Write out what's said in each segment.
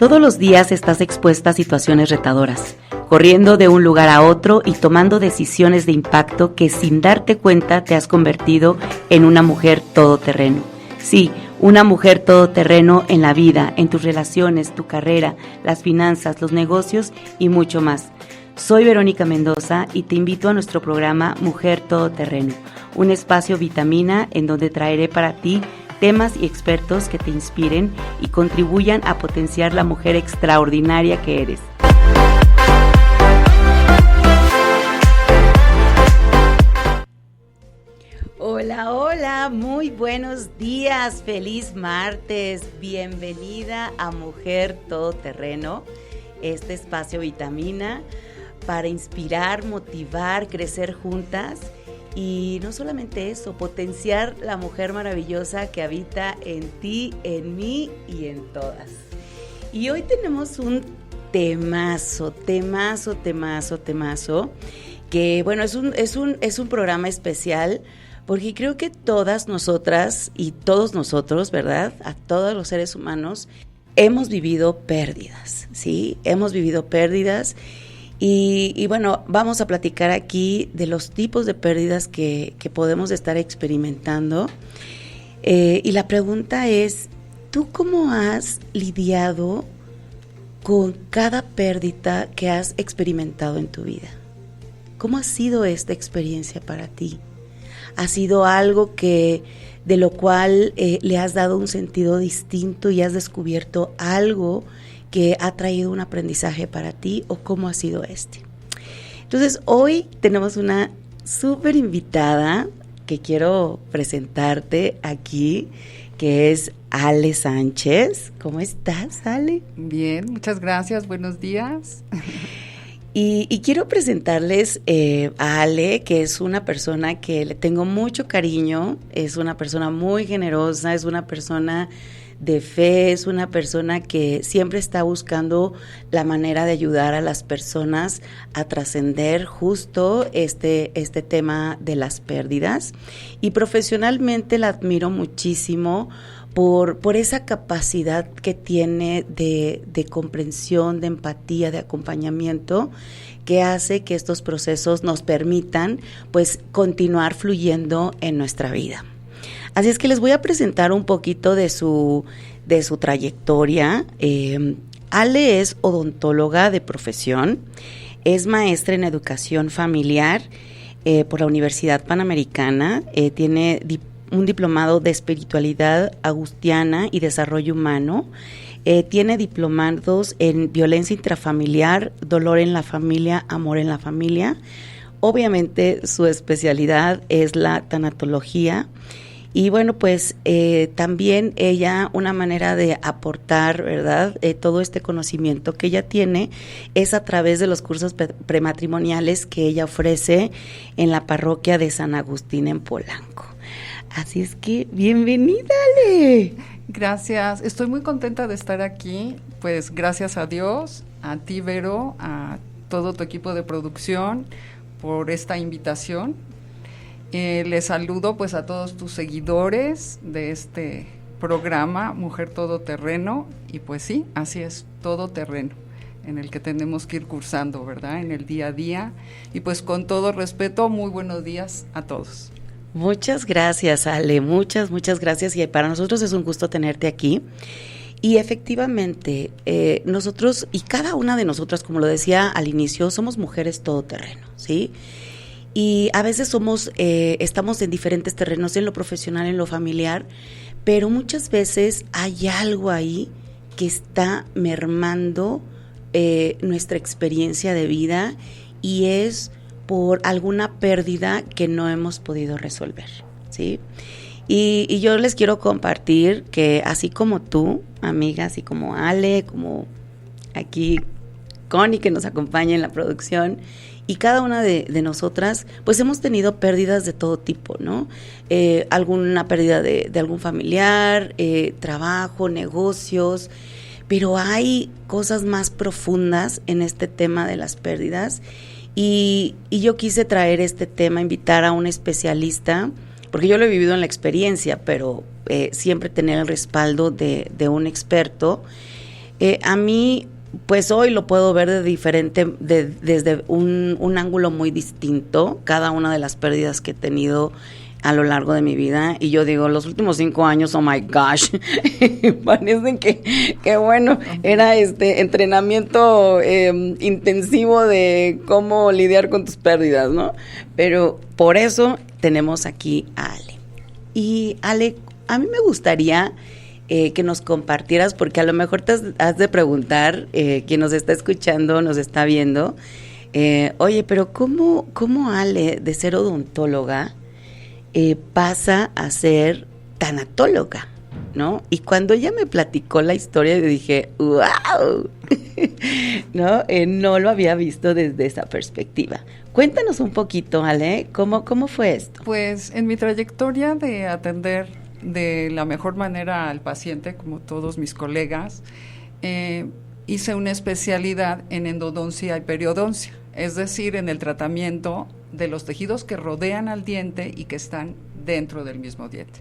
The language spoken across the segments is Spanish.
Todos los días estás expuesta a situaciones retadoras, corriendo de un lugar a otro y tomando decisiones de impacto que sin darte cuenta te has convertido en una mujer todoterreno. Sí, una mujer todoterreno en la vida, en tus relaciones, tu carrera, las finanzas, los negocios y mucho más. Soy Verónica Mendoza y te invito a nuestro programa Mujer Todoterreno, un espacio vitamina en donde traeré para ti temas y expertos que te inspiren y contribuyan a potenciar la mujer extraordinaria que eres. Hola, hola, muy buenos días, feliz martes, bienvenida a Mujer Todoterreno, este espacio vitamina para inspirar, motivar, crecer juntas. Y no solamente eso, potenciar la mujer maravillosa que habita en ti, en mí y en todas. Y hoy tenemos un temazo, que bueno, es un programa especial porque creo que todas nosotras y todos nosotros, ¿verdad? A todos los seres humanos hemos vivido pérdidas, ¿sí? Hemos vivido pérdidas. Y bueno, vamos a platicar aquí de los tipos de pérdidas que podemos estar experimentando. Y la pregunta es, ¿tú cómo has lidiado con cada pérdida que has experimentado en tu vida? ¿Cómo ha sido esta experiencia para ti? ¿Ha sido algo de lo cual le has dado un sentido distinto y has descubierto algo que ha traído un aprendizaje para ti, o cómo ha sido este? Entonces, hoy tenemos una súper invitada que quiero presentarte aquí, que es Ale Sánchez. ¿Cómo estás, Ale? Bien, muchas gracias, buenos días. Y quiero presentarles a Ale, que es una persona que le tengo mucho cariño, es una persona muy generosa, es una persona de fe, es una persona que siempre está buscando la manera de ayudar a las personas a trascender justo este tema de las pérdidas. Y profesionalmente la admiro muchísimo por esa capacidad que tiene de comprensión, de empatía, de acompañamiento, que hace que estos procesos nos permitan pues continuar fluyendo en nuestra vida. Así es que les voy a presentar un poquito de su trayectoria. Ale es odontóloga de profesión, es maestra en educación familiar por la Universidad Panamericana, tiene un diplomado de espiritualidad agustiana y desarrollo humano, tiene diplomados en violencia intrafamiliar, dolor en la familia, amor en la familia. Obviamente su especialidad es la tanatología. Y bueno, pues también ella, una manera de aportar, ¿verdad? Todo este conocimiento que ella tiene es a través de los cursos prematrimoniales que ella ofrece en la parroquia de San Agustín en Polanco. Así es que, bienvenida, Ale. Gracias, estoy muy contenta de estar aquí, pues gracias a Dios, a ti, Vero, a todo tu equipo de producción por esta invitación. Les saludo pues a todos tus seguidores de este programa Mujer Todoterreno, y pues sí, así es, todoterreno en el que tenemos que ir cursando, ¿verdad? En el día a día, y pues con todo respeto, muy buenos días a todos. Muchas gracias, Ale, muchas gracias, y para nosotros es un gusto tenerte aquí. Y efectivamente, nosotros y cada una de nosotras, como lo decía al inicio, somos mujeres todoterreno, ¿sí? Y a veces estamos en diferentes terrenos, en lo profesional, en lo familiar, pero muchas veces hay algo ahí que está mermando nuestra experiencia de vida, y es por alguna pérdida que no hemos podido resolver, ¿sí? Y yo les quiero compartir que así como tú, amiga, así como Ale, como aquí Connie, que nos acompaña en la producción, y cada una de nosotras, pues hemos tenido pérdidas de todo tipo, ¿no? Alguna pérdida de algún familiar, trabajo, negocios, pero hay cosas más profundas en este tema de las pérdidas, y yo quise traer este tema, invitar a un especialista, porque yo lo he vivido en la experiencia, pero siempre tener el respaldo de un experto, A mí, pues hoy lo puedo ver desde un ángulo muy distinto, cada una de las pérdidas que he tenido a lo largo de mi vida, y yo digo, los últimos 5 años, oh my gosh, parecen que bueno, era entrenamiento intensivo de cómo lidiar con tus pérdidas, ¿no? Pero por eso tenemos aquí a Ale. Y Ale, a mí me gustaría que nos compartieras, porque a lo mejor te has de preguntar, quien nos está escuchando, nos está viendo, oye, pero ¿cómo Ale, de ser odontóloga, pasa a ser tanatóloga, ¿no? Y cuando ella me platicó la historia, yo dije, ¡wow! ¿No? No lo había visto desde esa perspectiva. Cuéntanos un poquito, Ale, ¿cómo fue esto? Pues en mi trayectoria de atender de la mejor manera al paciente, como todos mis colegas, hice una especialidad en endodoncia y periodoncia, es decir, en el tratamiento de los tejidos que rodean al diente y que están dentro del mismo diente.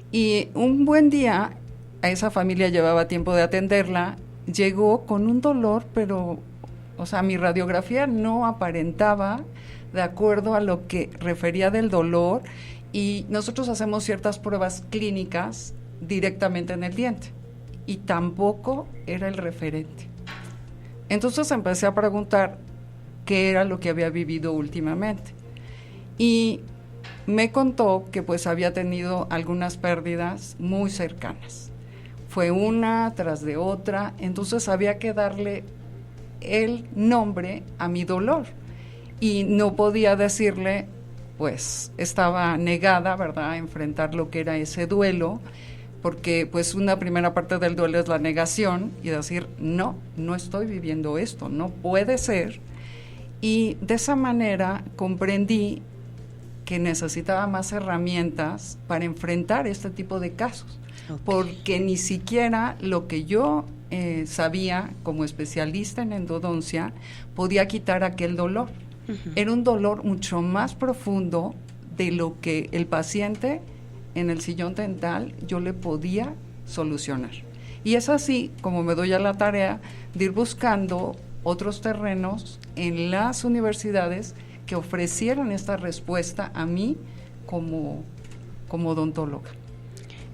Y un buen día, a esa familia llevaba tiempo de atenderla, llegó con un dolor, pero, o sea, mi radiografía no aparentaba de acuerdo a lo que refería del dolor, y nosotros hacemos ciertas pruebas clínicas directamente en el diente, y tampoco era el referente. Entonces empecé a preguntar qué era lo que había vivido últimamente. Y me contó que pues había tenido algunas pérdidas muy cercanas. Fue una tras de otra, entonces había que darle el nombre a mi dolor. Y no podía decirle, pues estaba negada, ¿verdad?, a enfrentar lo que era ese duelo, porque pues una primera parte del duelo es la negación y decir, no estoy viviendo esto, no puede ser. Y de esa manera comprendí que necesitaba más herramientas para enfrentar este tipo de casos, porque ni siquiera lo que yo sabía como especialista en endodoncia podía quitar aquel dolor. Era un dolor mucho más profundo de lo que el paciente en el sillón dental yo le podía solucionar. Y es así como me doy a la tarea de ir buscando otros terrenos en las universidades que ofrecieran esta respuesta a mí como odontóloga.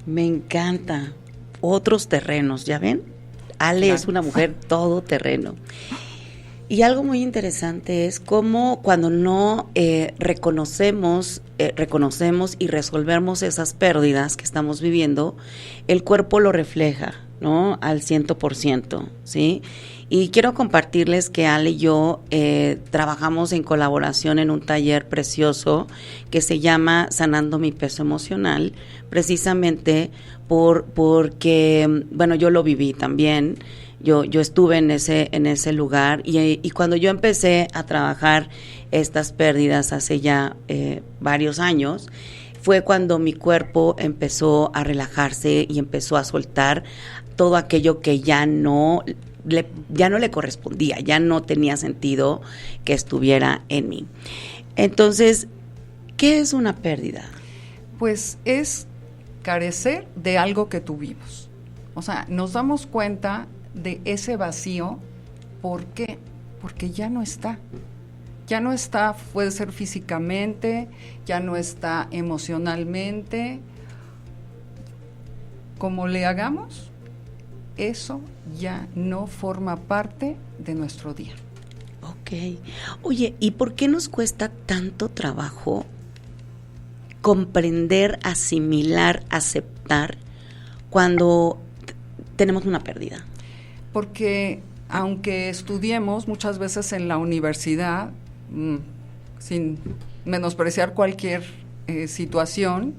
Me encanta. Otros terrenos, ¿ya ven? Ale es una mujer todoterreno. Y algo muy interesante es cómo cuando no reconocemos y resolvemos esas pérdidas que estamos viviendo, el cuerpo lo refleja, ¿no? Al 100%, ¿sí? Y quiero compartirles que Ale y yo trabajamos en colaboración en un taller precioso que se llama Sanando mi peso emocional, precisamente porque, bueno, yo lo viví también. Yo estuve en ese lugar y cuando yo empecé a trabajar estas pérdidas hace ya varios años, fue cuando mi cuerpo empezó a relajarse y empezó a soltar todo aquello que ya no le correspondía, ya no tenía sentido que estuviera en mí. Entonces, ¿qué es una pérdida? Pues es carecer de algo que tuvimos. O sea, nos damos cuenta de ese vacío. ¿Por qué? Porque ya no está. Ya no está, puede ser físicamente, ya no está emocionalmente. Como le hagamos, eso ya no forma parte de nuestro día. Ok. Oye, ¿y por qué nos cuesta tanto trabajo comprender, asimilar, aceptar cuando tenemos una pérdida? Porque aunque estudiemos muchas veces en la universidad, sin menospreciar cualquier situación,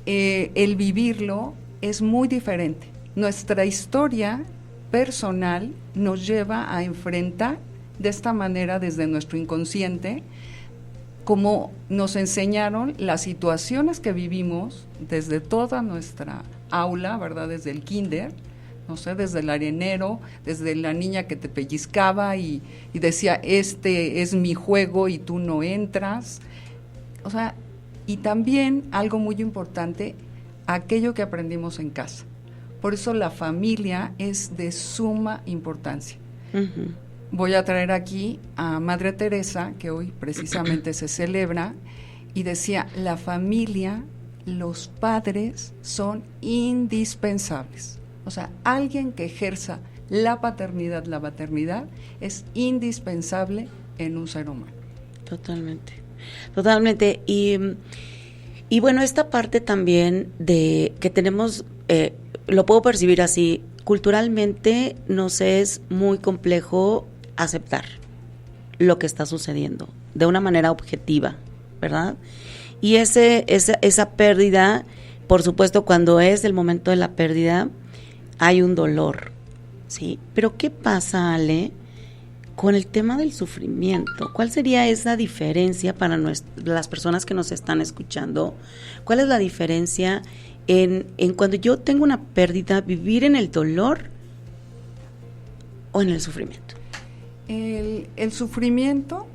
el vivirlo es muy diferente. Nuestra historia personal nos lleva a enfrentar de esta manera desde nuestro inconsciente, como nos enseñaron las situaciones que vivimos desde toda nuestra aula, ¿verdad? Desde el kinder, no sé, desde el arenero, desde la niña que te pellizcaba y decía, este es mi juego y tú no entras. O sea, y también algo muy importante, aquello que aprendimos en casa. Por eso la familia es de suma importancia. Ujú. Voy a traer aquí a Madre Teresa, que hoy precisamente se celebra, y decía, la familia, los padres son indispensables. O sea, alguien que ejerza la paternidad, la maternidad, es indispensable en un ser humano. Totalmente, totalmente. Y bueno, esta parte también de que tenemos, lo puedo percibir así, culturalmente nos es muy complejo aceptar lo que está sucediendo de una manera objetiva, ¿verdad? Y esa pérdida, por supuesto, cuando es el momento de la pérdida, hay un dolor, ¿sí? Pero ¿qué pasa, Ale, con el tema del sufrimiento? ¿Cuál sería esa diferencia para las personas que nos están escuchando? ¿Cuál es la diferencia en cuando yo tengo una pérdida, vivir en el dolor o en el sufrimiento? El sufrimiento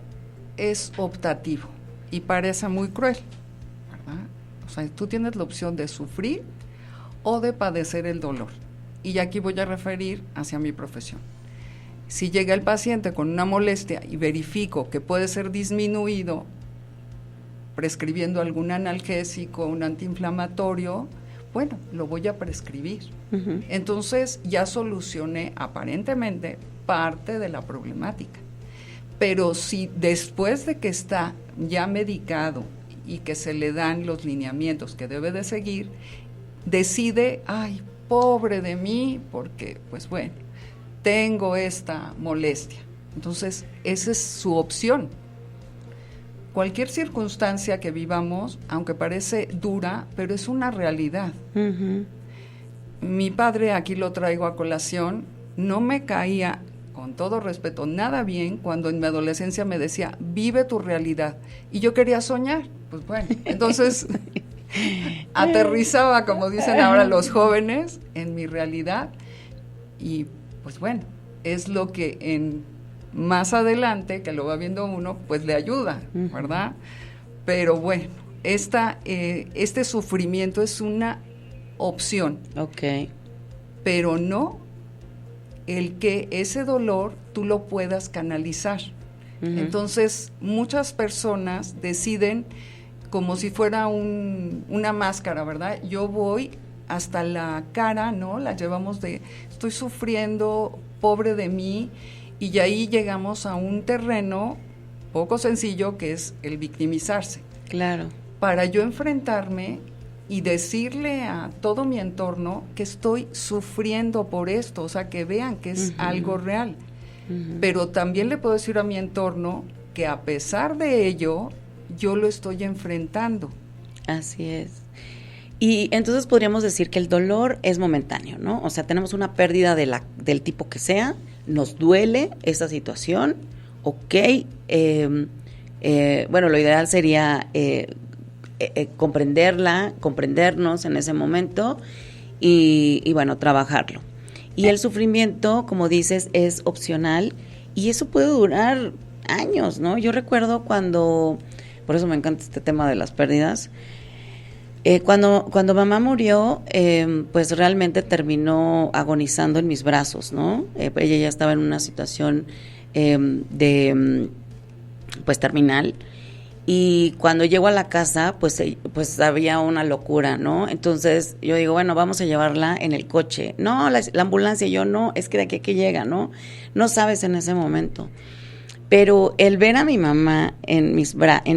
es optativo y parece muy cruel, ¿verdad? O sea, tú tienes la opción de sufrir o de padecer el dolor. Y aquí voy a referir hacia mi profesión. Si llega el paciente con una molestia y verifico que puede ser disminuido prescribiendo algún analgésico, un antiinflamatorio, bueno, lo voy a prescribir. Uh-huh. Entonces ya solucioné aparentemente parte de la problemática. Pero si después de que está ya medicado y que se le dan los lineamientos que debe de seguir, decide, ay, pobre de mí, porque, pues bueno, tengo esta molestia. Entonces, esa es su opción. Cualquier circunstancia que vivamos, aunque parece dura, pero es una realidad. Uh-huh. Mi padre, aquí lo traigo a colación, no me caía, con todo respeto, nada bien cuando en mi adolescencia me decía, vive tu realidad. Y yo quería soñar. Pues bueno, entonces aterrizaba, como dicen ahora los jóvenes, en mi realidad. Y pues bueno, es lo que más adelante, que lo va viendo uno, pues le ayuda, ¿verdad? Pero bueno, este sufrimiento es una opción. Ok. Pero no el que ese dolor tú lo puedas canalizar. Uh-huh. Entonces, muchas personas deciden como si fuera una máscara, ¿verdad? Yo voy hasta la cara, ¿no? La llevamos de, estoy sufriendo, pobre de mí, y ahí llegamos a un terreno poco sencillo que es el victimizarse. Claro. Para yo enfrentarme y decirle a todo mi entorno que estoy sufriendo por esto, o sea, que vean que es uh-huh. algo real. Uh-huh. Pero también le puedo decir a mi entorno que a pesar de ello, yo lo estoy enfrentando. Así es. Y entonces podríamos decir que el dolor es momentáneo, ¿no? O sea, tenemos una pérdida del tipo que sea, nos duele esa situación, ok, bueno, lo ideal sería comprendernos en ese momento y bueno, trabajarlo. Y el sufrimiento, como dices, es opcional y eso puede durar años, ¿no? Yo recuerdo por eso me encanta este tema de las pérdidas, cuando mamá murió, pues realmente terminó agonizando en mis brazos, ¿no? Ella ya estaba en una situación pues terminal. Y cuando llego a la casa, pues había una locura, ¿no? Entonces yo digo, bueno, vamos a llevarla en el coche. No, la ambulancia, yo no, es que de aquí a que llega, ¿no? No sabes en ese momento. Pero el ver a mi mamá en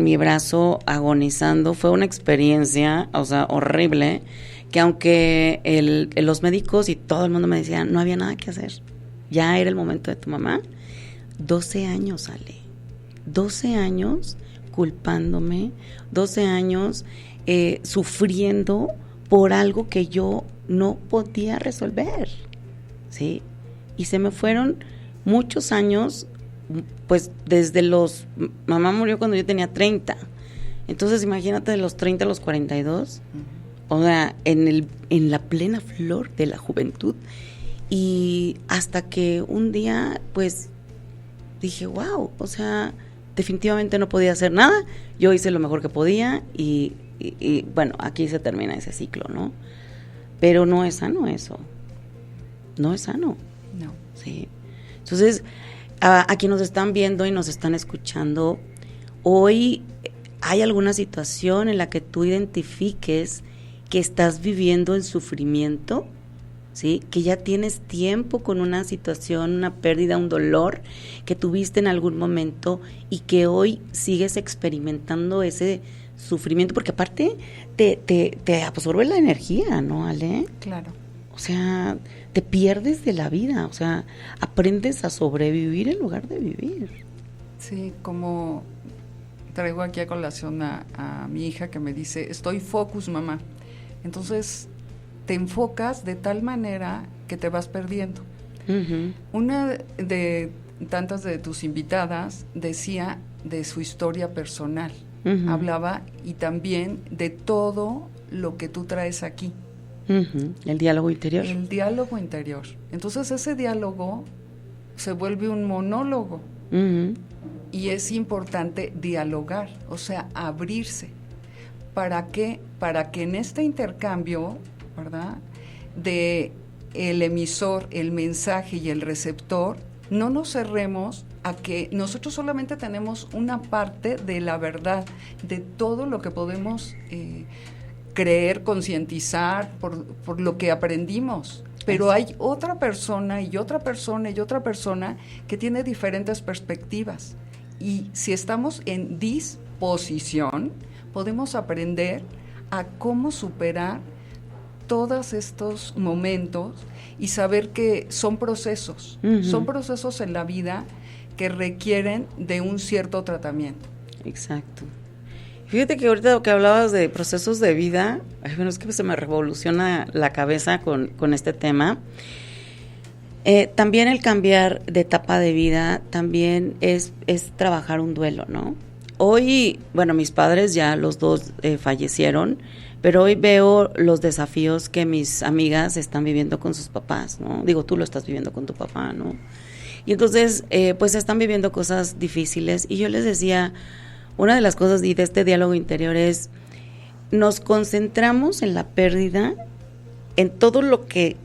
mi brazo agonizando fue una experiencia, o sea, horrible, que aunque los médicos y todo el mundo me decían, no había nada que hacer. Ya era el momento de tu mamá. 12 años, Ale. 12 años culpándome, 12 años sufriendo por algo que yo no podía resolver, ¿sí? Y se me fueron muchos años, pues desde mamá murió cuando yo tenía 30, entonces imagínate de los 30 a los 42, uh-huh. O sea, en la plena flor de la juventud, y hasta que un día, pues, dije, wow, o sea, definitivamente no podía hacer nada, yo hice lo mejor que podía y bueno, aquí se termina ese ciclo, ¿no? Pero no es sano eso. no es sano. No. Sí. Entonces, a quienes nos están viendo y nos están escuchando, hoy hay alguna situación en la que tú identifiques que estás viviendo en sufrimiento, ¿sí? Que ya tienes tiempo con una situación, una pérdida, un dolor que tuviste en algún momento y que hoy sigues experimentando ese sufrimiento, porque aparte te absorbe la energía, ¿no, Ale? Claro. O sea, te pierdes de la vida, o sea, aprendes a sobrevivir en lugar de vivir. Sí, como traigo aquí a colación a mi hija que me dice, estoy focus, mamá. Entonces, te enfocas de tal manera que te vas perdiendo. Uh-huh. Una de tantas de tus invitadas decía de su historia personal, uh-huh. Hablaba y también de todo lo que tú traes aquí. Uh-huh. El diálogo interior. El diálogo interior. Entonces ese diálogo se vuelve un monólogo. Uh-huh. Y es importante dialogar, o sea, abrirse. ¿Para qué? Para que en este intercambio, ¿verdad?, de el emisor, el mensaje y el receptor, no nos cerremos a que nosotros solamente tenemos una parte de la verdad, de todo lo que podemos creer, concientizar por lo que aprendimos. Pero hay otra persona y otra persona y otra persona que tiene diferentes perspectivas. Y si estamos en disposición, podemos aprender a cómo superar todos estos momentos y saber que son procesos, uh-huh. Son procesos en la vida que requieren de un cierto tratamiento. Exacto. Fíjate que ahorita que hablabas de procesos de vida, bueno, es que se me revoluciona la cabeza con este tema. También el cambiar de etapa de vida también es trabajar un duelo, ¿no? Hoy, bueno, mis padres ya los dos fallecieron, pero hoy veo los desafíos que mis amigas están viviendo con sus papás, ¿no? Digo, tú lo estás viviendo con tu papá, ¿no? Y entonces, pues están viviendo cosas difíciles y yo les decía, una de las cosas de este diálogo interior es, nos concentramos en la pérdida, en todo lo que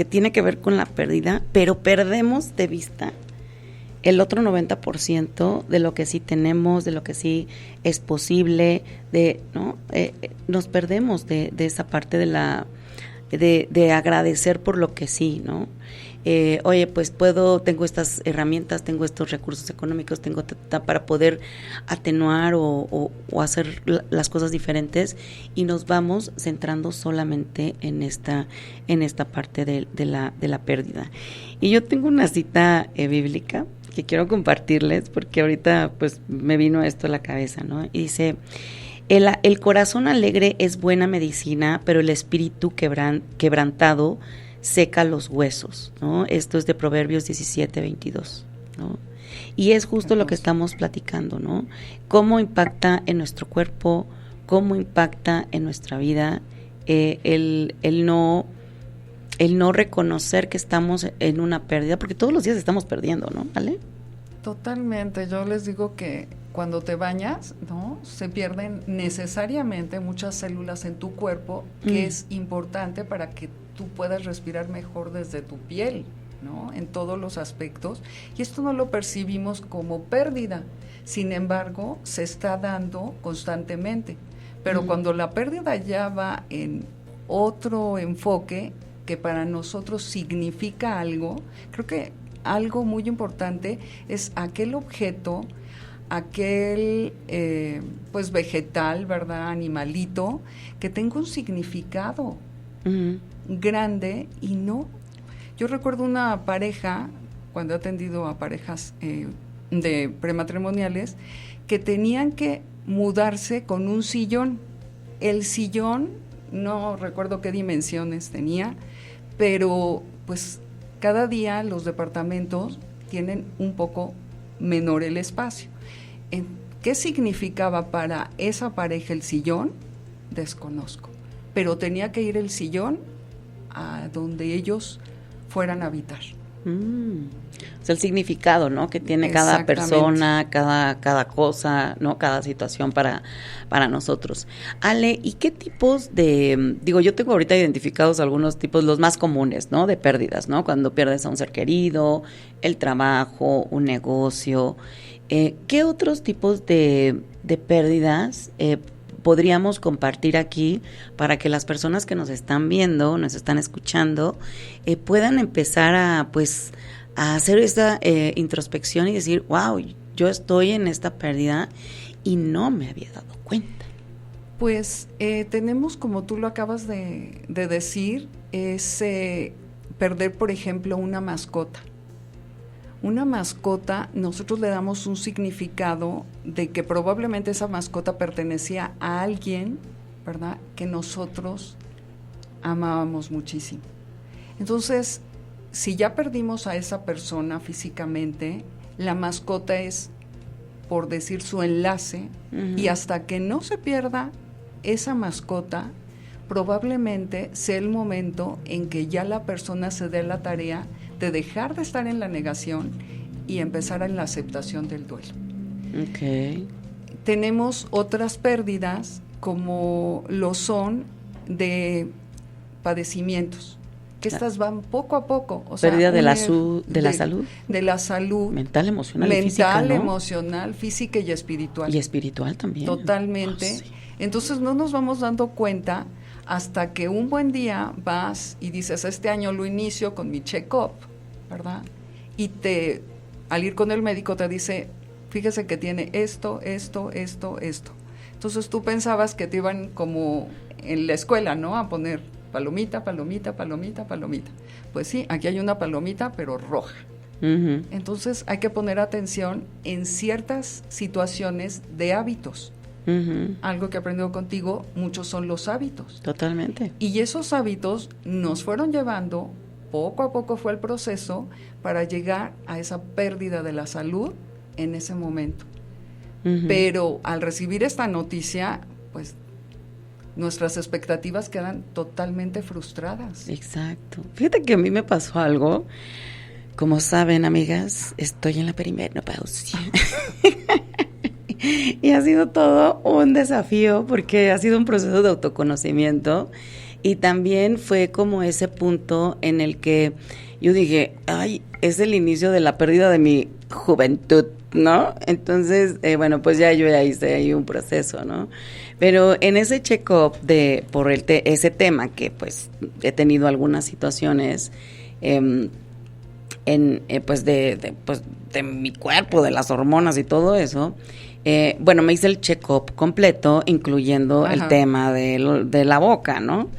tiene que ver con la pérdida, pero perdemos de vista el otro 90% de lo que sí tenemos, de lo que sí es posible, ¿no? Nos perdemos de esa parte de agradecer por lo que sí, ¿no? Oye, pues tengo estas herramientas, tengo estos recursos económicos, tengo para poder atenuar o hacer las cosas diferentes, y nos vamos centrando solamente en esta parte de la pérdida. Y yo tengo una cita bíblica que quiero compartirles porque ahorita pues me vino esto a la cabeza, ¿no? Y dice, el corazón alegre es buena medicina, pero el espíritu quebrantado seca los huesos, ¿no? Esto es de Proverbios 17:22, ¿no? Y es justo lo que estamos platicando, ¿no? Cómo impacta en nuestro cuerpo, cómo impacta en nuestra vida el no reconocer que estamos en una pérdida, porque todos los días estamos perdiendo, ¿no? ¿Vale? Totalmente. Yo les digo que cuando te bañas, ¿no?, se pierden necesariamente muchas células en tu cuerpo, que es importante para que tú puedas respirar mejor desde tu piel, ¿no?, en todos los aspectos. Y esto no lo percibimos como pérdida. Sin embargo, se está dando constantemente. Pero cuando la pérdida ya va en otro enfoque que para nosotros significa algo, creo que algo muy importante es aquel objeto, aquel pues vegetal, ¿verdad?, animalito, que tenga un significado grande. Y no, yo recuerdo una pareja, cuando he atendido a parejas de prematrimoniales, que tenían que mudarse con un sillón. El sillón, no recuerdo qué dimensiones tenía, pero pues cada día los departamentos tienen un poco menor el espacio. ¿Qué significaba para esa pareja el sillón? Desconozco. Pero tenía que ir el sillón a donde ellos fueran a habitar. O sea, el significado, ¿no? Que tiene cada persona, cada cosa, ¿no? Cada situación para nosotros. Ale, ¿y qué tipos de, yo tengo ahorita identificados algunos tipos, los más comunes, ¿no? De pérdidas, ¿no? Cuando pierdes a un ser querido, el trabajo, un negocio. ¿Qué otros tipos de pérdidas podríamos compartir aquí para que las personas que nos están viendo, nos están escuchando, puedan empezar a hacer esta introspección y decir, wow, yo estoy en esta pérdida y no me había dado cuenta? Pues tenemos, como tú lo acabas de decir, es perder, por ejemplo, una mascota. Una mascota, nosotros le damos un significado de que probablemente esa mascota pertenecía a alguien, ¿verdad?, que nosotros amábamos muchísimo. Entonces, si ya perdimos a esa persona físicamente, la mascota es, por decir, su enlace, y hasta que no se pierda esa mascota, probablemente sea el momento en que ya la persona se dé la tarea de dejar de estar en la negación y empezar en la aceptación del duelo. Okay. Tenemos otras pérdidas, como lo son de padecimientos, que estas van poco a poco. O sea, pérdida de la salud. De la salud. Mental, emocional y física, mental, ¿no? emocional, física y espiritual. Y espiritual también. Totalmente. Sí. Entonces no nos vamos dando cuenta hasta que un buen día vas y dices, este año lo inicio con mi check-up, ¿verdad? Y al ir con el médico te dice, fíjese que tiene esto. Entonces tú pensabas que te iban como en la escuela, ¿no? A poner palomita. Pues sí, aquí hay una palomita, pero roja. Uh-huh. Entonces hay que poner atención en ciertas situaciones de hábitos. Uh-huh. Algo que he aprendido contigo, muchos son los hábitos. Totalmente. Y esos hábitos nos fueron llevando, poco a poco fue el proceso, para llegar a esa pérdida de la salud en ese momento. Uh-huh. Pero al recibir esta noticia, pues nuestras expectativas quedan totalmente frustradas. Exacto. Fíjate que a mí me pasó algo. Como saben, amigas, estoy en la perimenopausia. Y ha sido todo un desafío porque ha sido un proceso de autoconocimiento y también fue como ese punto en el que yo dije, ay, es el inicio de la pérdida de mi juventud, ¿no? Entonces, bueno, pues yo ya hice ahí un proceso, ¿no? Pero en ese check-up por ese tema que pues he tenido algunas situaciones pues de mi cuerpo, de las hormonas y todo eso. Bueno, me hice el check-up completo, incluyendo el tema de la boca, ¿no?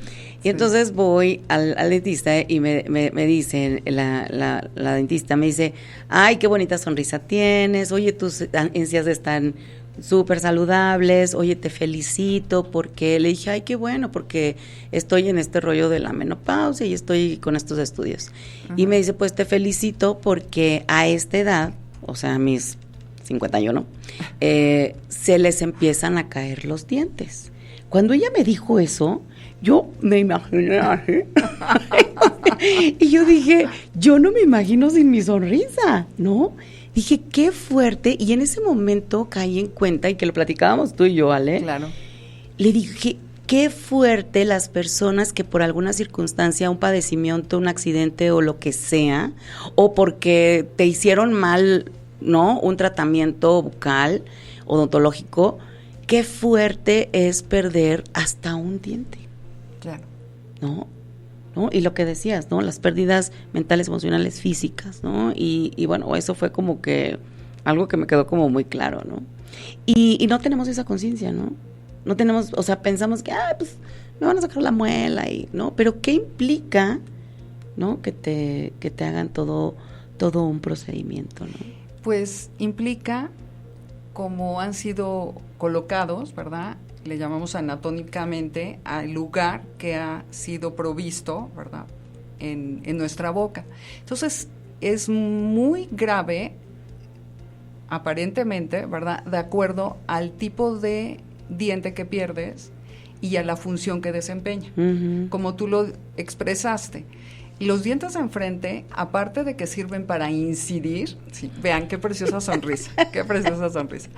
Y entonces voy al dentista y me dice, la dentista me dice, ay, qué bonita sonrisa tienes, oye, tus encías están súper saludables, oye, te felicito, porque le dije, ay, qué bueno, porque estoy en este rollo de la menopausia y estoy con estos estudios. Uh-huh. Y me dice, pues te felicito porque a esta edad, o sea, a mis 51, se les empiezan a caer los dientes. Cuando ella me dijo eso, yo me imaginé así. Y yo dije, yo no me imagino sin mi sonrisa, ¿no? Dije, qué fuerte. Y en ese momento caí en cuenta, y que lo platicábamos tú y yo, Ale. Claro. Le dije, qué fuerte las personas que por alguna circunstancia, un padecimiento, un accidente o lo que sea, o porque te hicieron mal, ¿no? Un tratamiento bucal, odontológico, qué fuerte es perder hasta un diente. Claro. ¿No? Y lo que decías, ¿no? Las pérdidas mentales, emocionales, físicas, ¿no? Y bueno, eso fue como que algo que me quedó como muy claro, ¿no? Y no tenemos esa conciencia, ¿no? No tenemos, o sea, pensamos que, pues me van a sacar la muela, ¿no? Pero ¿qué implica, ¿no? Que te hagan todo un procedimiento, ¿no? Pues implica, como han sido colocados, ¿verdad?, le llamamos anatómicamente al lugar que ha sido provisto, ¿verdad?, en nuestra boca. Entonces, es muy grave, aparentemente, ¿verdad?, de acuerdo al tipo de diente que pierdes y a la función que desempeña. Uh-huh. Como tú lo expresaste, los dientes de enfrente, aparte de que sirven para incidir, sí, vean qué preciosa sonrisa, qué preciosa sonrisa,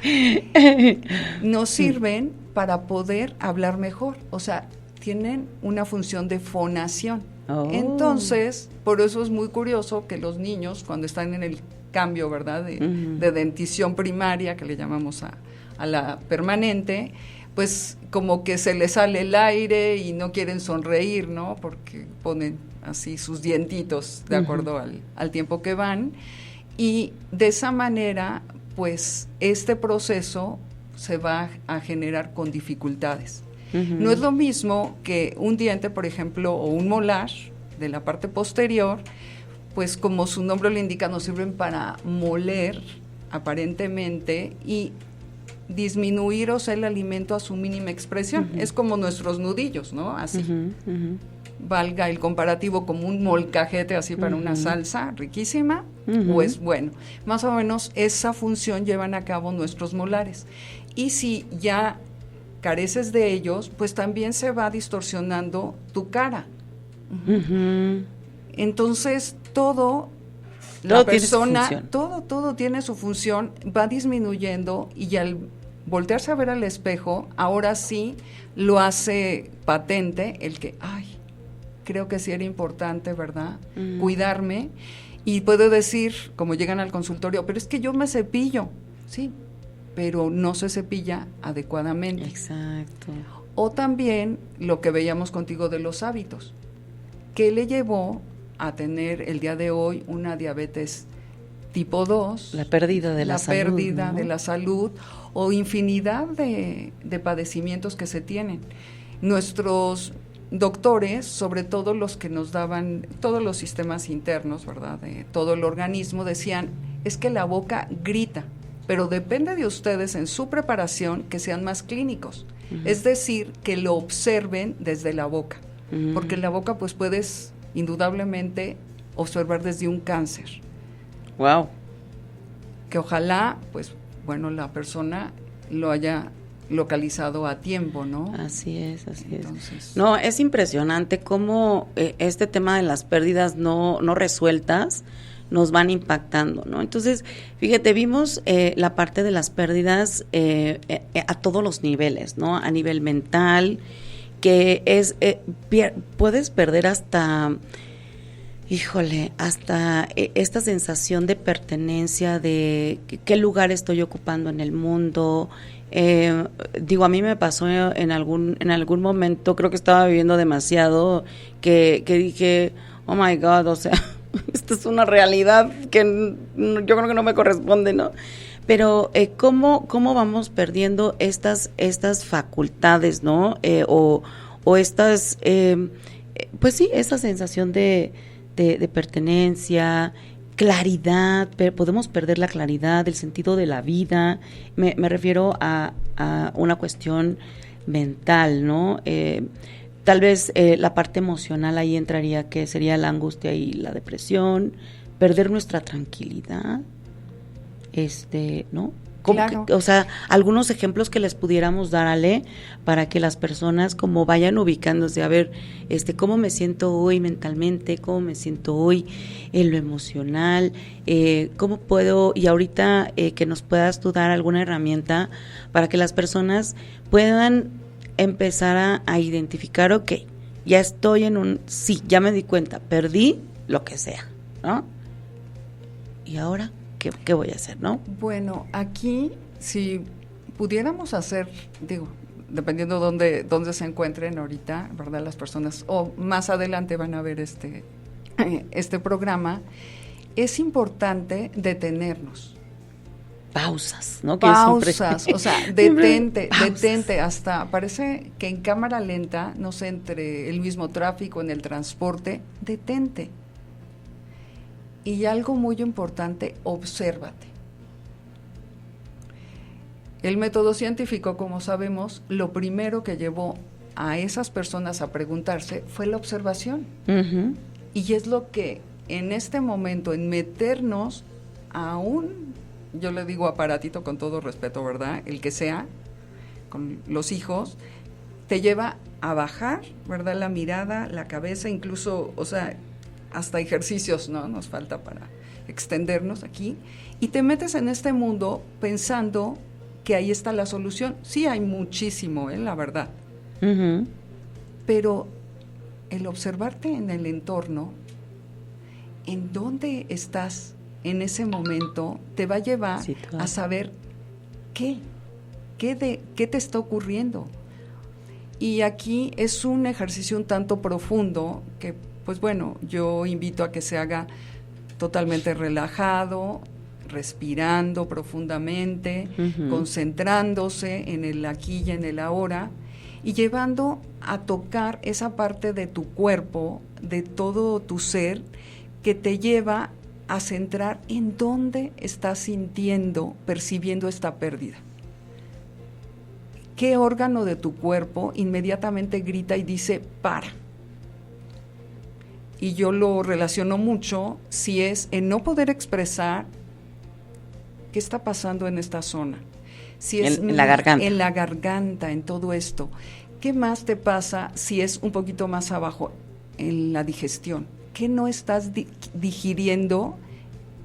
nos sirven para poder hablar mejor, o sea, tienen una función de fonación. Oh. Entonces, por eso es muy curioso que los niños, cuando están en el cambio, ¿verdad?, de dentición primaria, que le llamamos a la permanente, pues como que se les sale el aire y no quieren sonreír, ¿no?, porque ponen así sus dientitos de acuerdo al tiempo que van, y de esa manera, pues este proceso se va a generar con dificultades. No es lo mismo que un diente, por ejemplo, o un molar de la parte posterior, pues como su nombre lo indica, nos sirven para moler aparentemente y disminuir, o sea, el alimento a su mínima expresión. Es como nuestros nudillos, ¿no? Así. Valga el comparativo, como un molcajete así para una salsa riquísima, pues bueno, más o menos esa función llevan a cabo nuestros molares. Y si ya careces de ellos, pues también se va distorsionando tu cara. Entonces, la persona, todo tiene su función, va disminuyendo, y al voltearse a ver al espejo, ahora sí lo hace patente el que, creo que sí era importante, ¿verdad?, cuidarme, y puedo decir, como llegan al consultorio, pero es que yo me cepillo, sí, pero no se cepilla adecuadamente. Exacto. O también lo que veíamos contigo de los hábitos, que le llevó a tener el día de hoy una diabetes tipo 2. La pérdida de la salud. La pérdida de la salud, o infinidad de padecimientos que se tienen. Nuestros doctores, sobre todo los que nos daban todos los sistemas internos, ¿verdad?, de todo el organismo, decían, es que la boca grita, pero depende de ustedes en su preparación que sean más clínicos. Es decir, que lo observen desde la boca, porque en la boca pues puedes indudablemente observar desde un cáncer. Wow. Que ojalá, pues, bueno, la persona lo haya localizado a tiempo, ¿no? Así es. Entonces, no, es impresionante cómo este tema de las pérdidas no resueltas nos van impactando, ¿no? Entonces, fíjate, vimos la parte de las pérdidas a todos los niveles, ¿no? A nivel mental, que es, puedes perder hasta esta sensación de pertenencia, de qué lugar estoy ocupando en el mundo. A mí me pasó en algún momento, creo que estaba viviendo demasiado, que dije, oh my God, o sea, esta es una realidad que yo creo que no me corresponde, ¿no? Pero ¿cómo vamos perdiendo estas facultades, ¿no? O estas, pues sí, esa sensación de pertenencia, claridad, podemos perder la claridad, el sentido de la vida. Me refiero a una cuestión mental, ¿no? Tal vez la parte emocional ahí entraría, que sería la angustia y la depresión, perder nuestra tranquilidad, ¿no? Claro. O sea, algunos ejemplos que les pudiéramos dar, Ale, para que las personas como vayan ubicándose, a ver, cómo me siento hoy mentalmente, cómo me siento hoy en lo emocional, cómo puedo, y ahorita que nos puedas tú dar alguna herramienta para que las personas puedan empezar a identificar, ok, ya estoy sí, ya me di cuenta, perdí lo que sea, ¿no? Y ahora, ¿qué voy a hacer, no? Bueno, aquí, si pudiéramos hacer, dependiendo dónde se encuentren ahorita, ¿verdad?, las personas, o más adelante van a ver este programa, es importante detenernos. Pausas, ¿no? Pausas, o sea, detente, hasta parece que en cámara lenta, no sé, entre el mismo tráfico, en el transporte, detente. Y algo muy importante, obsérvate. El método científico, como sabemos, lo primero que llevó a esas personas a preguntarse fue la observación. Y es lo que en este momento, en meternos a yo le digo aparatito con todo respeto, ¿verdad?, el que sea, con los hijos, te lleva a bajar, ¿verdad?, la mirada, la cabeza, incluso, o sea, hasta ejercicios, ¿no? Nos falta para extendernos aquí. Y te metes en este mundo pensando que ahí está la solución. Sí, hay muchísimo, la verdad. Uh-huh. Pero el observarte en el entorno, en dónde estás en ese momento, te va a llevar a saber qué te está ocurriendo. Y aquí es un ejercicio un tanto profundo que, pues bueno, yo invito a que se haga totalmente relajado, respirando profundamente, uh-huh, concentrándose en el aquí y en el ahora, y llevando a tocar esa parte de tu cuerpo, de todo tu ser, que te lleva a centrar en dónde estás sintiendo, percibiendo esta pérdida. ¿Qué órgano de tu cuerpo inmediatamente grita y dice, para? Y yo lo relaciono mucho si es en no poder expresar qué está pasando en esta zona. Si es en la garganta. En la garganta, en todo esto. ¿Qué más te pasa si es un poquito más abajo, en la digestión? ¿Qué no estás digiriendo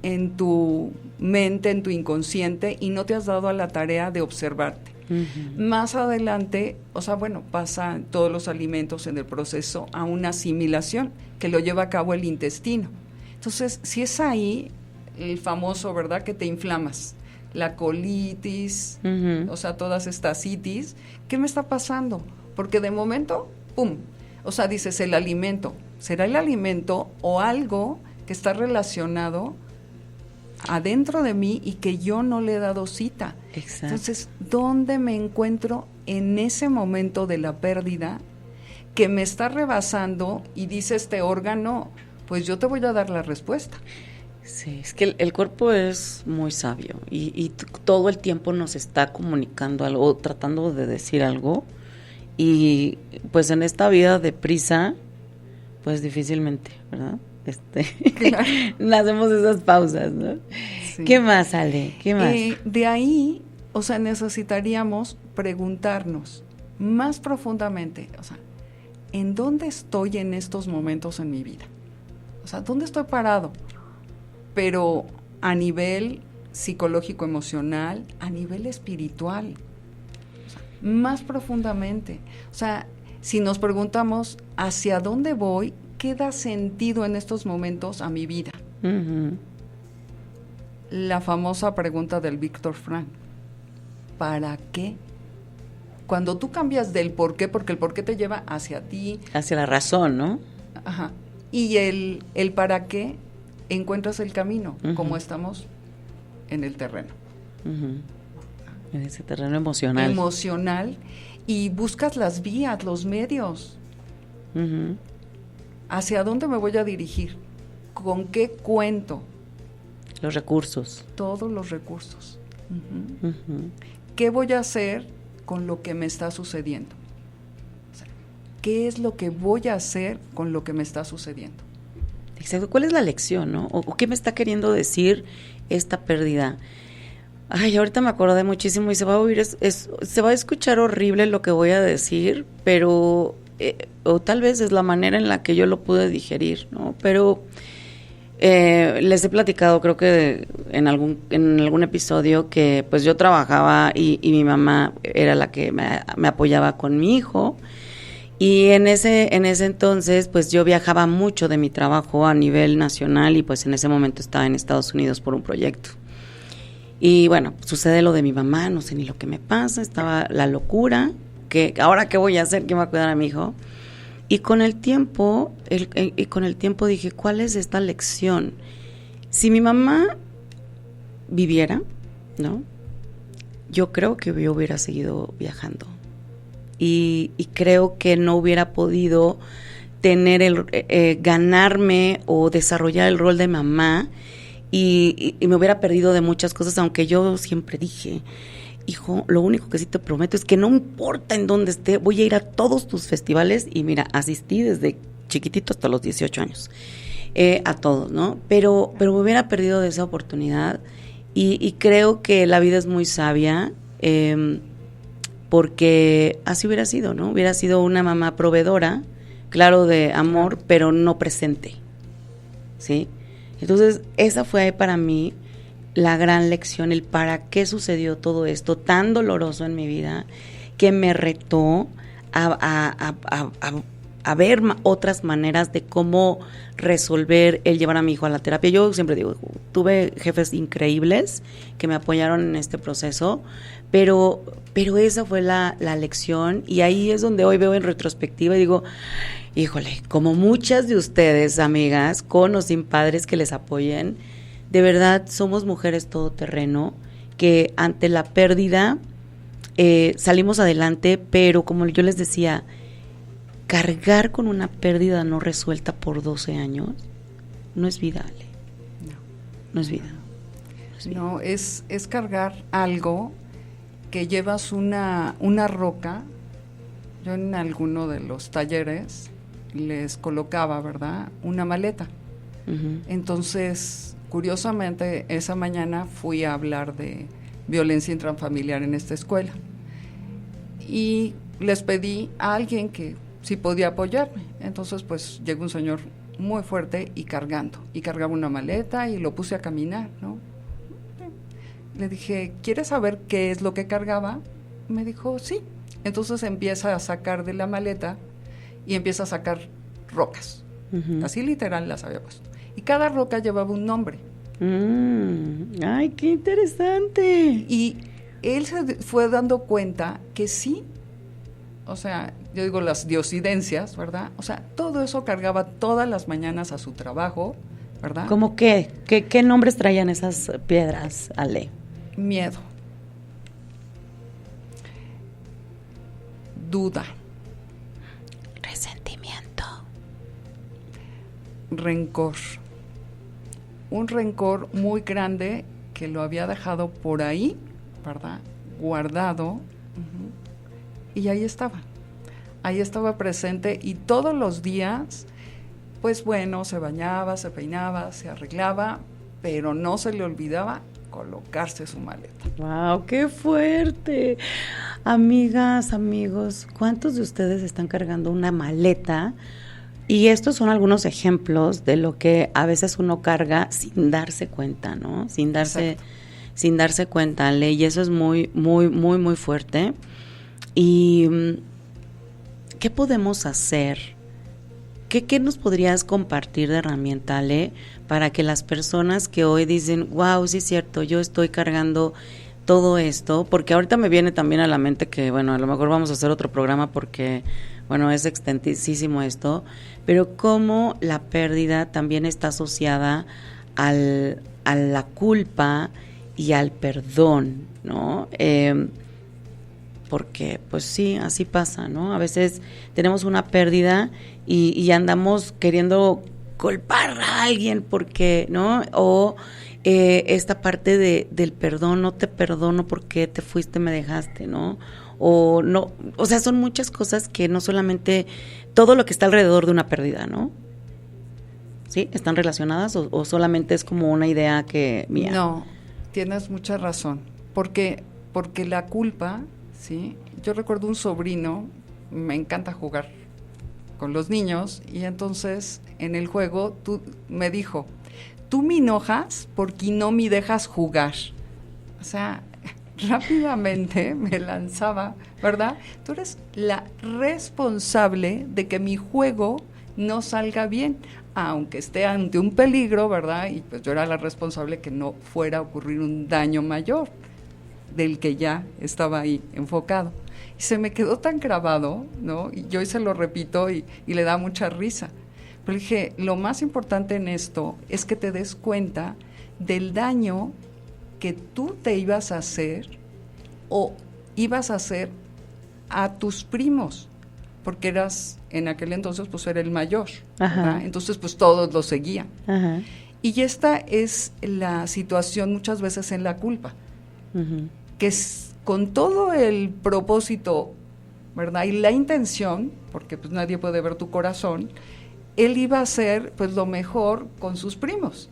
en tu mente, en tu inconsciente, y no te has dado a la tarea de observarte? Uh-huh. Más adelante, o sea, bueno, pasan todos los alimentos en el proceso a una asimilación que lo lleva a cabo el intestino. Entonces, si es ahí el famoso, ¿verdad?, que te inflamas, la colitis, uh-huh, o sea, todas estas itis, ¿qué me está pasando? Porque de momento, ¡pum! O sea, dices, el alimento, ¿será el alimento o algo que está relacionado adentro de mí y que yo no le he dado cita? Exacto. Entonces, ¿dónde me encuentro en ese momento de la pérdida que me está rebasando y dice este órgano, pues yo te voy a dar la respuesta? Sí, es que el cuerpo es muy sabio y todo el tiempo nos está comunicando algo, tratando de decir algo, y pues en esta vida de prisa, pues difícilmente, ¿verdad? Claro. Hacemos esas pausas, ¿no? Sí. ¿Qué más, Ale? ¿Qué más? De ahí, o sea, necesitaríamos preguntarnos más profundamente, o sea, ¿en dónde estoy en estos momentos en mi vida? O sea, ¿dónde estoy parado? Pero a nivel psicológico, emocional, a nivel espiritual, o sea, más profundamente. O sea, si nos preguntamos hacia dónde voy, ¿qué da sentido en estos momentos a mi vida? Uh-huh. La famosa pregunta del Víctor Frank, ¿para qué? Cuando tú cambias del por qué, porque el por qué te lleva hacia ti. Hacia la razón, ¿no? Ajá. Y el para qué, encuentras el camino, uh-huh, como estamos en el terreno. Uh-huh. En ese terreno emocional. Emocional, y buscas las vías, los medios. Uh-huh. ¿Hacia dónde me voy a dirigir? ¿Con qué cuento? Los recursos. Todos los recursos. Uh-huh. Uh-huh. ¿Qué voy a hacer con lo que me está sucediendo? O sea, ¿qué es lo que voy a hacer con lo que me está sucediendo? Exacto. ¿Cuál es la lección, no? ¿O qué me está queriendo decir esta pérdida? Ay, ahorita me acordé muchísimo y se va a oír, se va a escuchar horrible lo que voy a decir, pero o tal vez es la manera en la que yo lo pude digerir, ¿no? Pero les he platicado, creo que en algún episodio, que pues yo trabajaba y mi mamá era la que me apoyaba con mi hijo. Y en ese entonces, pues yo viajaba mucho de mi trabajo a nivel nacional, y pues en ese momento estaba en Estados Unidos por un proyecto. Y bueno, sucede lo de mi mamá, no sé ni lo que me pasa, estaba la locura, que ahora qué voy a hacer, quién va a cuidar a mi hijo. Y con el tiempo, dije, ¿cuál es esta lección? Si mi mamá viviera, ¿no? Yo creo que yo hubiera seguido viajando. Y creo que no hubiera podido tener ganarme o desarrollar el rol de mamá, y me hubiera perdido de muchas cosas, aunque yo siempre dije, hijo, lo único que sí te prometo es que no importa en dónde esté, voy a ir a todos tus festivales. Y mira, asistí desde chiquitito hasta los 18 años, a todos, ¿no? Pero me hubiera perdido de esa oportunidad, y creo que la vida es muy sabia, porque así hubiera sido, ¿no? Hubiera sido una mamá proveedora, claro, de amor, pero no presente. ¿sí? Entonces, esa fue para mí la gran lección, el para qué sucedió todo esto tan doloroso en mi vida, que me retó a ver otras maneras de cómo resolver el llevar a mi hijo a la terapia. Yo siempre digo, tuve jefes increíbles que me apoyaron en este proceso, pero esa fue la lección, y ahí es donde hoy veo en retrospectiva y digo, híjole, como muchas de ustedes, amigas, con o sin padres que les apoyen, de verdad somos mujeres todoterreno, que ante la pérdida salimos adelante, pero como yo les decía, cargar con una pérdida no resuelta por 12 años no es vida, Ale. No es vida. No, es cargar algo que llevas una roca. Yo en alguno de los talleres les colocaba, ¿verdad?, una maleta. Uh-huh. Entonces, curiosamente, esa mañana fui a hablar de violencia intrafamiliar en esta escuela. Y les pedí a alguien que si podía apoyarme. Entonces, pues, llegó un señor muy fuerte y cargaba una maleta y lo puse a caminar, ¿no? Le dije, ¿quieres saber qué es lo que cargaba? Me dijo, sí. Entonces empieza a sacar de la maleta y empieza a sacar rocas. Uh-huh. Así literal las había puesto. Y cada roca llevaba un nombre. ¡Ay, qué interesante! Y él se fue dando cuenta que sí, o sea, yo digo las diosidencias, ¿verdad? O sea, todo eso cargaba todas las mañanas a su trabajo, ¿verdad? ¿Cómo qué? ¿Qué nombres traían esas piedras, Ale? Miedo. Duda. Resentimiento. Rencor. Un rencor muy grande que lo había dejado por ahí, ¿verdad?, guardado. Uh-huh. Y ahí estaba presente, y todos los días, pues bueno, se bañaba, se peinaba, se arreglaba, pero no se le olvidaba colocarse su maleta. ¡Wow! ¡Qué fuerte! Amigas, amigos, ¿cuántos de ustedes están cargando una maleta? Y estos son algunos ejemplos de lo que a veces uno carga sin darse cuenta, ¿no? Sin darse cuenta, Ale, y eso es muy, muy, muy, muy fuerte. ¿Y qué podemos hacer? ¿Qué nos podrías compartir de herramienta, Ale, para que las personas que hoy dicen, wow, sí es cierto, yo estoy cargando todo esto? Porque ahorita me viene también a la mente que, bueno, a lo mejor vamos a hacer otro programa porque, bueno, es extensísimo esto, pero cómo la pérdida también está asociada a la culpa y al perdón, ¿no? Porque, pues sí, así pasa, ¿no? A veces tenemos una pérdida y andamos queriendo culpar a alguien porque, ¿no? O esta parte del perdón, no te perdono porque te fuiste, me dejaste, ¿no? O no, o sea, son muchas cosas que no solamente todo lo que está alrededor de una pérdida, ¿no? ¿Sí? ¿Están relacionadas o solamente es como una idea que mía? No, tienes mucha razón, porque la culpa, ¿sí? Yo recuerdo un sobrino, me encanta jugar con los niños, y entonces en el juego me dijo, tú me enojas porque no me dejas jugar. O sea, rápidamente me lanzaba, ¿verdad? Tú eres la responsable de que mi juego no salga bien, aunque esté ante un peligro, ¿verdad? Y pues yo era la responsable que no fuera a ocurrir un daño mayor del que ya estaba ahí enfocado. Y se me quedó tan grabado, ¿no? Y yo se lo repito y le da mucha risa. Pero dije, lo más importante en esto es que te des cuenta del daño que tú te ibas a hacer o ibas a hacer a tus primos, porque eras, en aquel entonces, pues era el mayor, ¿verdad? Entonces, pues todos lo seguían. Ajá. Y esta es la situación muchas veces en la culpa, que es con todo el propósito, ¿verdad? Y la intención, porque pues nadie puede ver tu corazón, él iba a hacer pues lo mejor con sus primos.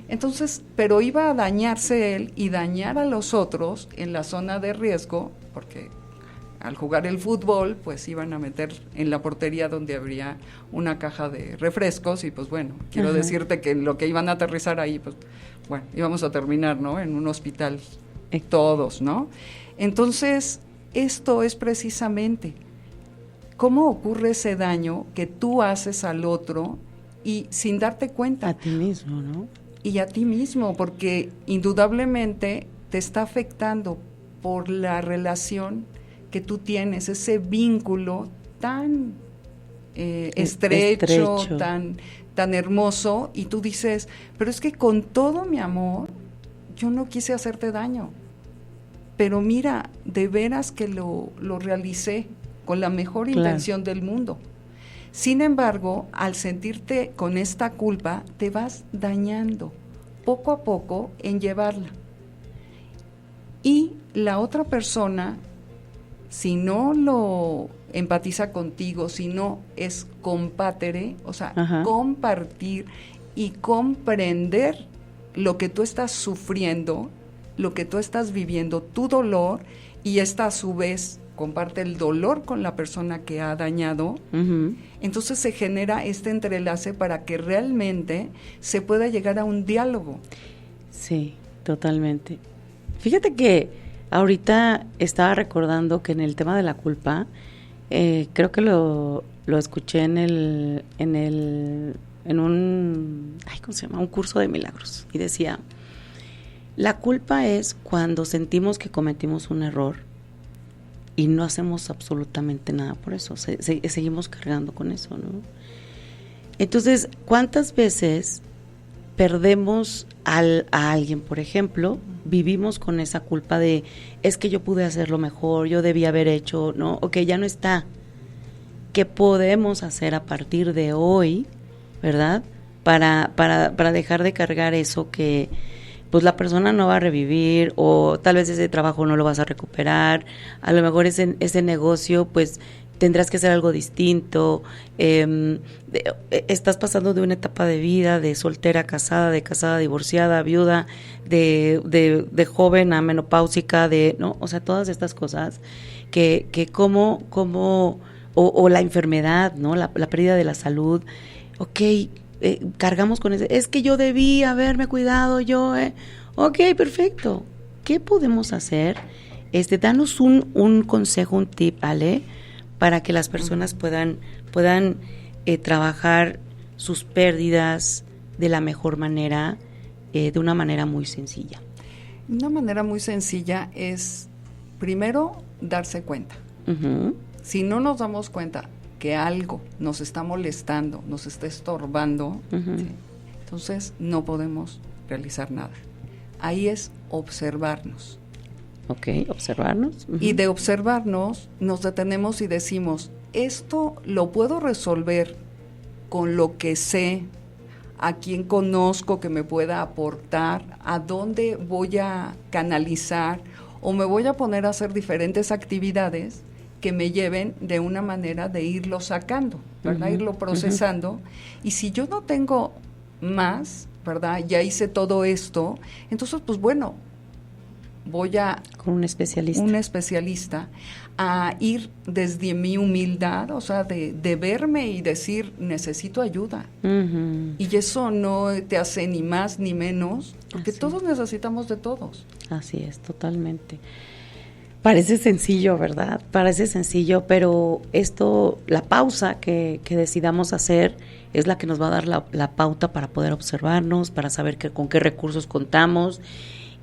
Entonces, pero iba a dañarse él y dañar a los otros en la zona de riesgo, porque al jugar el fútbol, pues iban a meter en la portería donde habría una caja de refrescos y pues bueno, quiero decirte que lo que iban a aterrizar ahí, pues bueno, íbamos a terminar, ¿no? En un hospital todos, ¿no? Entonces, esto es precisamente cómo ocurre ese daño que tú haces al otro y sin darte cuenta. A ti mismo, ¿no? Y a ti mismo, porque indudablemente te está afectando por la relación que tú tienes, ese vínculo tan estrecho, tan hermoso, y tú dices, pero es que con todo mi amor, yo no quise hacerte daño, pero mira, de veras que lo realicé con la mejor intención del mundo. Sin embargo, al sentirte con esta culpa, te vas dañando poco a poco en llevarla. Y la otra persona, si no lo empatiza contigo, si no es compátere, o sea, compartir y comprender lo que tú estás sufriendo, lo que tú estás viviendo, tu dolor, y esta a su vez comparte el dolor con la persona que ha dañado, entonces se genera este entrelace para que realmente se pueda llegar a un diálogo. Sí, totalmente. Fíjate que ahorita estaba recordando que en el tema de la culpa, creo que lo escuché en un, ¿cómo se llama? Un curso de milagros, y decía, la culpa es cuando sentimos que cometimos un error y no hacemos absolutamente nada por eso, seguimos cargando con eso, ¿no? Entonces, ¿cuántas veces perdemos a alguien, por ejemplo, vivimos con esa culpa de, es que yo pude hacerlo mejor, yo debía haber hecho, ¿no? Ok, ya no está. ¿Qué podemos hacer a partir de hoy, verdad? Para dejar de cargar eso que pues la persona no va a revivir, o tal vez ese trabajo no lo vas a recuperar, a lo mejor ese negocio pues tendrás que hacer algo distinto, estás pasando de una etapa de vida, de soltera a casada, de casada a divorciada, viuda, de joven a menopáusica, ¿no? O sea, todas estas cosas que o la enfermedad, ¿no? La pérdida de la salud, cargamos con eso, es que yo debí haberme cuidado, ok, perfecto, ¿qué podemos hacer? Danos un consejo, un tip, Ale, para que las personas puedan trabajar sus pérdidas de la mejor manera, de una manera muy sencilla. Una manera muy sencilla es, primero, darse cuenta. Si no nos damos cuenta que algo nos está molestando, nos está estorbando, ¿sí? Entonces no podemos realizar nada. Ahí es observarnos. Ok, observarnos. Y de observarnos nos detenemos y decimos, esto lo puedo resolver con lo que sé, a quién conozco que me pueda aportar, a dónde voy a canalizar, o me voy a poner a hacer diferentes actividades que me lleven de una manera de irlo sacando, ¿verdad? Irlo procesando. Y si yo no tengo más, ¿verdad? Ya hice todo esto, entonces, pues bueno, voy a... Con un especialista a ir desde mi humildad, o sea, de verme y decir, necesito ayuda. Y eso no te hace ni más ni menos, porque todos necesitamos de todos. Así es, totalmente. Parece sencillo, ¿verdad? Parece sencillo, pero la pausa que decidamos hacer es la que nos va a dar la pauta para poder observarnos, para saber con qué recursos contamos,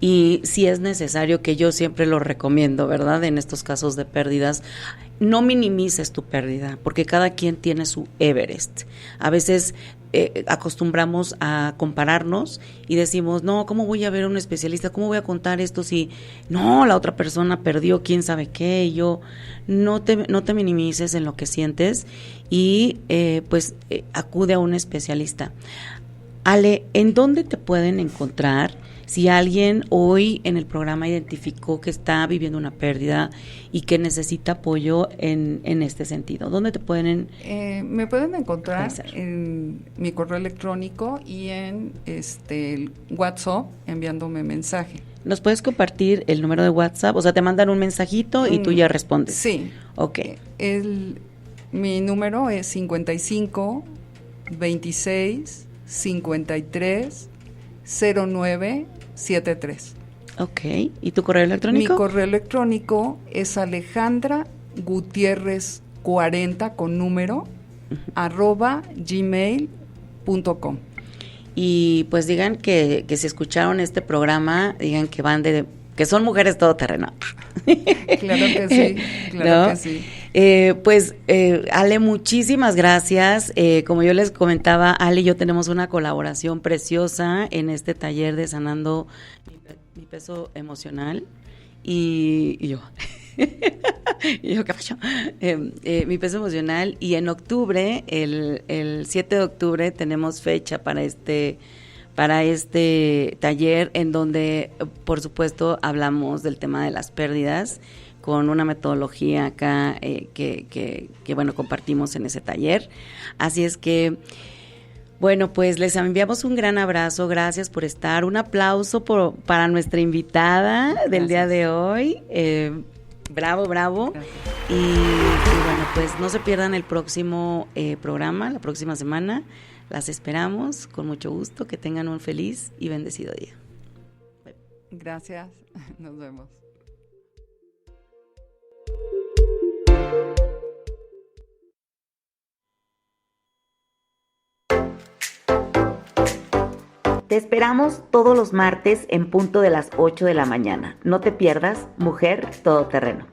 y si es necesario, que yo siempre lo recomiendo, ¿verdad? En estos casos de pérdidas, no minimices tu pérdida, porque cada quien tiene su Everest. A veces acostumbramos a compararnos y decimos, no, ¿cómo voy a ver a un especialista? ¿Cómo voy a contar esto si no, la otra persona perdió quién sabe qué? Y yo, no te minimices en lo que sientes y acude a un especialista. Ale, ¿en dónde te pueden encontrar? Si alguien hoy en el programa identificó que está viviendo una pérdida y que necesita apoyo en este sentido, ¿dónde te pueden me pueden encontrar en mi correo electrónico y en el WhatsApp enviándome mensaje. ¿Nos puedes compartir el número de WhatsApp? O sea, te mandan un mensajito y tú ya respondes. Sí. Ok. Mi número es 55 26 53 09 73. Ok. ¿Y tu correo electrónico? Mi correo electrónico es Alejandra Gutiérrez 40 con número @gmail.com. Y pues digan que si escucharon este programa, digan que que son mujeres todoterreno. Claro que sí, claro, ¿no? Que sí. Ale, muchísimas gracias. Como yo les comentaba, Ale y yo tenemos una colaboración preciosa en este taller de Sanando mi peso emocional. Y yo, ¿qué pasó? Mi peso emocional. Y en octubre, el 7 de octubre, tenemos fecha para este taller en donde, por supuesto, hablamos del tema de las pérdidas con una metodología acá que bueno, compartimos en ese taller. Así es que, bueno, pues les enviamos un gran abrazo, gracias por estar, un aplauso para nuestra invitada del día de hoy. Bravo. Y bueno, pues no se pierdan el próximo programa, la próxima semana. Las esperamos con mucho gusto. Que tengan un feliz y bendecido día. Gracias. Nos vemos. Te esperamos todos los martes en punto de las 8 de la mañana. No te pierdas Mujer Todoterreno.